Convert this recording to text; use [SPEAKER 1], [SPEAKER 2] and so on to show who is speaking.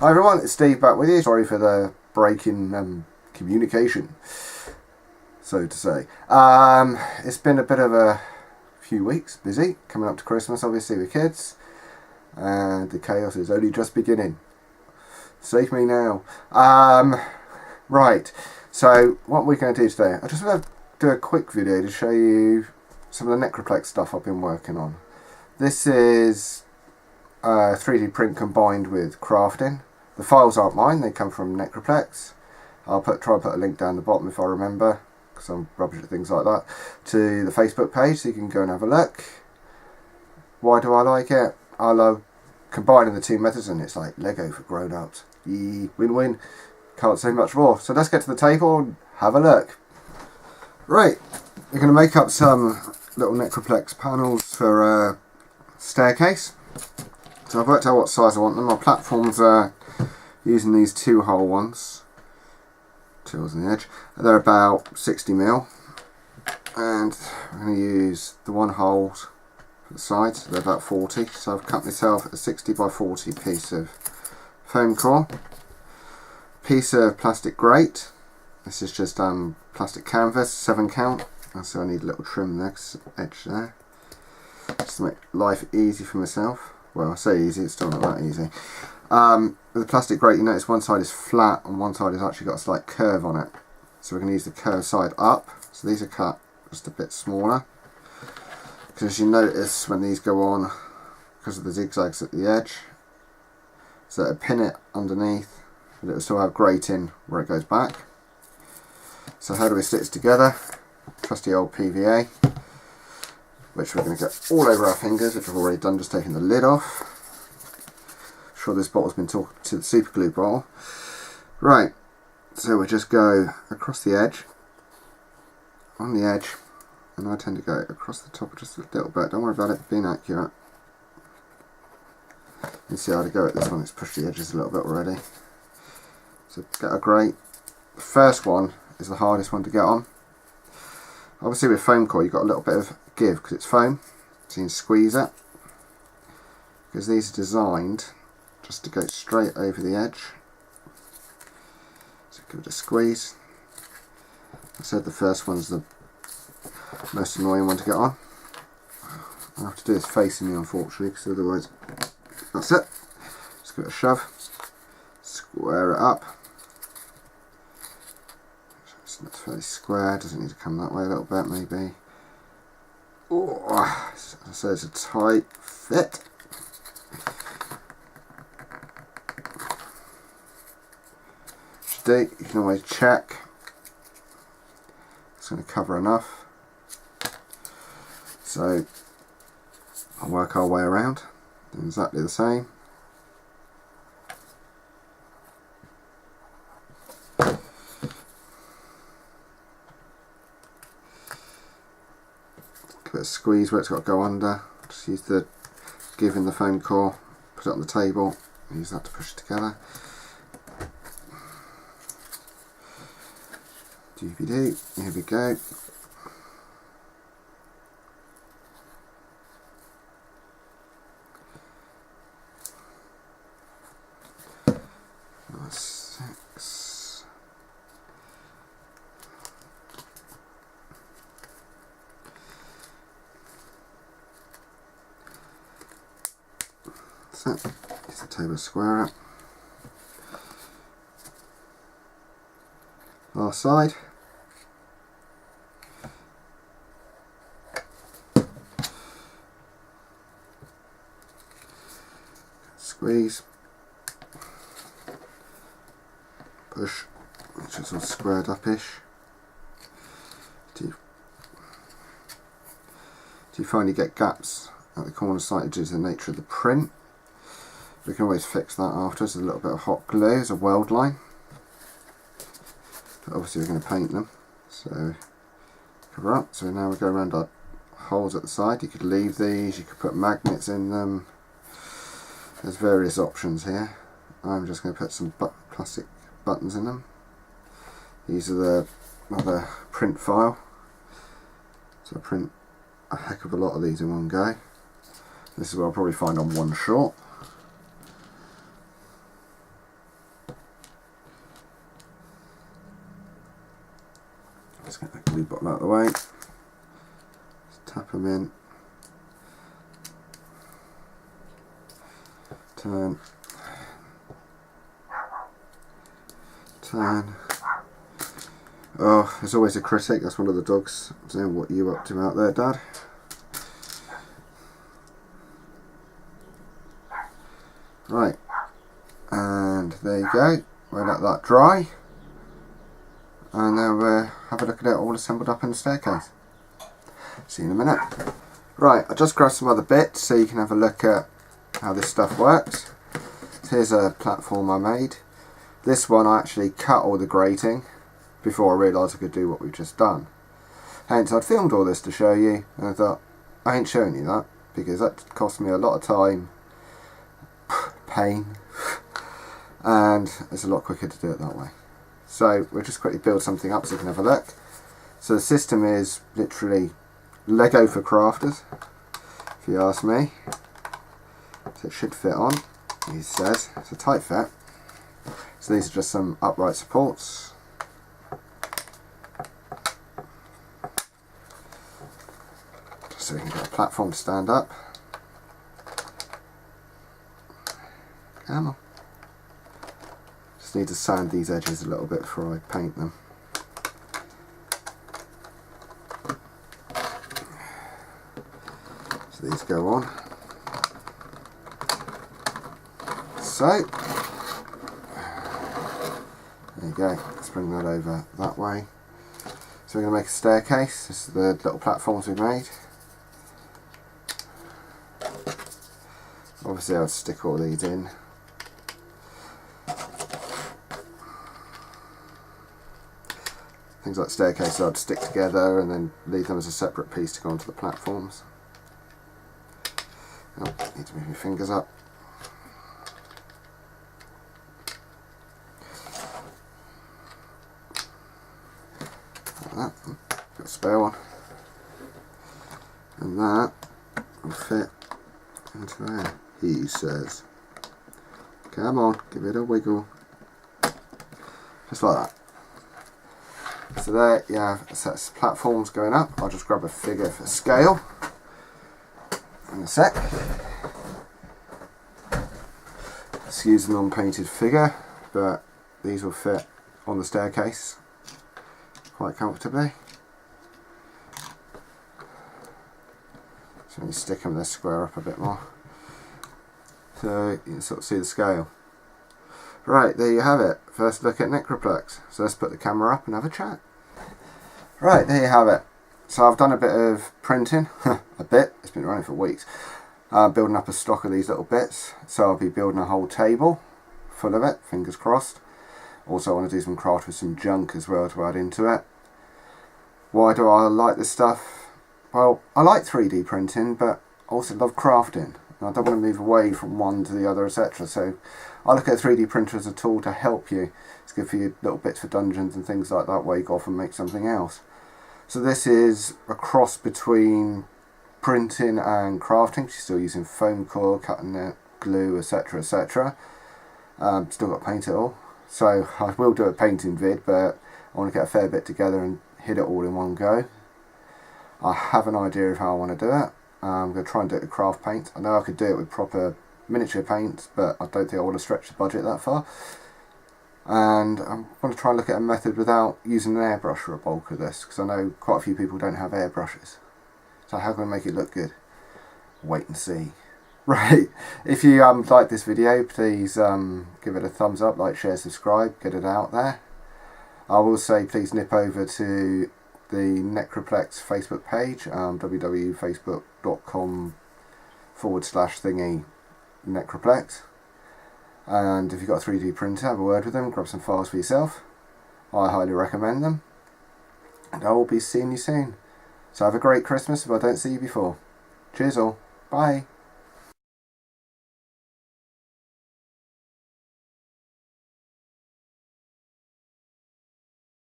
[SPEAKER 1] Hi everyone, it's Steve back with you. Sorry for the break in communication, so to say. It's been a bit of a few weeks, busy, coming up to Christmas obviously with kids, and the chaos is only just beginning. Save me now. Right, so what we're going to do today, I just want to do a quick video to show you some of the Necroplex stuff I've been working on. This is 3D print combined with crafting. The files aren't mine, they come from Necroplex. I'll try and put a link down the bottom if I remember, because I'm rubbish at things like that, to the Facebook page so you can go and have a look. Why do I like it? I love combining the two methods, and it's like Lego for grown-ups. Win-win. Can't say much more. So let's get to the table and have a look. Right, we're going to make up some little Necroplex panels for a staircase. So I've worked out what size I want them. My platforms are using these 2-hole ones. 2 holes on the edge. They're about 60mm. And I'm going to use the 1 hole for the sides. They're about 40. So I've cut myself a 60 by 40 piece of foam core. Piece of plastic grate. This is just plastic canvas, 7 count. So I need a little trim next edge there, just to make life easy for myself. Well, I say easy, it's still not that easy. With the plastic grate, you notice one side is flat and one side has actually got a slight curve on it. So we're going to use the curved side up. So these are cut just a bit smaller. Because as you notice when these go on, because of the zigzags at the edge, so that I pin it underneath, but it will still have grating where it goes back. So how do we stitch together? Trusty old PVA, which we're going to get all over our fingers, which I've already done, just taking the lid off. I'm sure this bottle's been talking to the super glue bottle. Right, so we just go across the edge, on the edge, and I tend to go across the top just a little bit. Don't worry about it being accurate. You see how to go at this one, it's pushed the edges a little bit already. So get a grate. The first one is the hardest one to get on. Obviously with foam core you've got a little bit of give because it's foam, so you can squeeze it, because these are designed just to go straight over the edge. So give it a squeeze. I said the first one's the most annoying one to get on. I have to do this facing me unfortunately, because otherwise, that's it. Just give it a shove, square it up. It's fairly square, doesn't need to come that way a little bit maybe. Oh, so it's a tight fit. Should do, you can always check. It's going to cover enough. So I'll work our way around, do exactly the same. Give it a squeeze where it's got to go under. Just use the give in the foam core, put it on the table, use that to push it together. Doobie-doo, here we go. Nice 6. So, use the table to square it. Last side. Squeeze. Push. Make sure it's all squared up-ish. Do you find you get gaps at the corner slightly due to the nature of the print? We can always fix that afterwards. A little bit of hot glue as a weld line. But obviously we're going to paint them. So cover up. So now we go around our holes at the side. You could leave these, you could put magnets in them. There's various options here. I'm just going to put some plastic buttons in them. These are the other print file. So I print a heck of a lot of these in one go. This is what I'll probably find on one shot. Just get that glue bottle out of the way. Just tap them in. Turn. Turn. Oh, there's always a critic. That's one of the dogs. I don't know what you up to out there, Dad. Right, and there you go. We'll let that dry, and then we'll have a look at it all assembled up in the staircase. See you in a minute. Right, I just grabbed some other bits so you can have a look at how this stuff works. So here's a platform I made. This one I actually cut all the grating before I realised I could do what we've just done. Hence I'd filmed all this to show you, and I thought I ain't showing you that because that cost me a lot of time, pain, and it's a lot quicker to do it that way. So we'll just quickly build something up so you can have a look. So the system is literally Lego for crafters, if you ask me. So it should fit on, he says. It's a tight fit. So these are just some upright supports. So we can get a platform to stand up. Come on. Just need to sand these edges a little bit before I paint them. So these go on. So there you go. Let's bring that over that way. So we're going to make a staircase. This is the little platforms we made. Obviously I'll stick all these in. Things like staircases I'd stick together and then leave them as a separate piece to go onto the platforms. Oh, need to move my fingers up. Like that. Got a spare one. And that will fit into there, he says. Come on, give it a wiggle. Just like that. So there you have a set of platforms going up. I'll just grab a figure for scale in a sec. Let's use a non-painted figure, but these will fit on the staircase quite comfortably. So you stick them, they square up a bit more. So you can sort of see the scale. Right, there you have it. First look at Necroplex. So let's put the camera up and have a chat. Right, there you have it. So I've done a bit of printing. A bit. It's been running for weeks. Building up a stock of these little bits. So I'll be building a whole table full of it, fingers crossed. Also I want to do some craft with some junk as well to add into it. Why do I like this stuff? Well, I like 3D printing, but I also love crafting. And I don't want to move away from one to the other, etc. So I look at a 3D printer as a tool to help you. It's good for your little bits for dungeons and things like that, where you go off and make something else. So this is a cross between printing and crafting. You're still using foam core, cutting it, glue, etc, etc. Still got to paint it all. So I will do a painting vid, but I want to get a fair bit together and hit it all in one go. I have an idea of how I want to do it. I'm going to try and do it with craft paint. I know I could do it with proper miniature paint, but I don't think I want to stretch the budget that far. And I'm going to try and look at a method without using an airbrush for a bulk of this, because I know quite a few people don't have airbrushes. So how can I make it look good? Wait and see. Right, if you like this video, please give it a thumbs up, like, share, subscribe, get it out there. I will say please nip over to the Necroplex Facebook page, www.facebook.com/thingy Necroplex. And if you've got a 3D printer, have a word with them, grab some files for yourself. I highly recommend them. And I will be seeing you soon. So have a great Christmas if I don't see you before. Cheers all. Bye.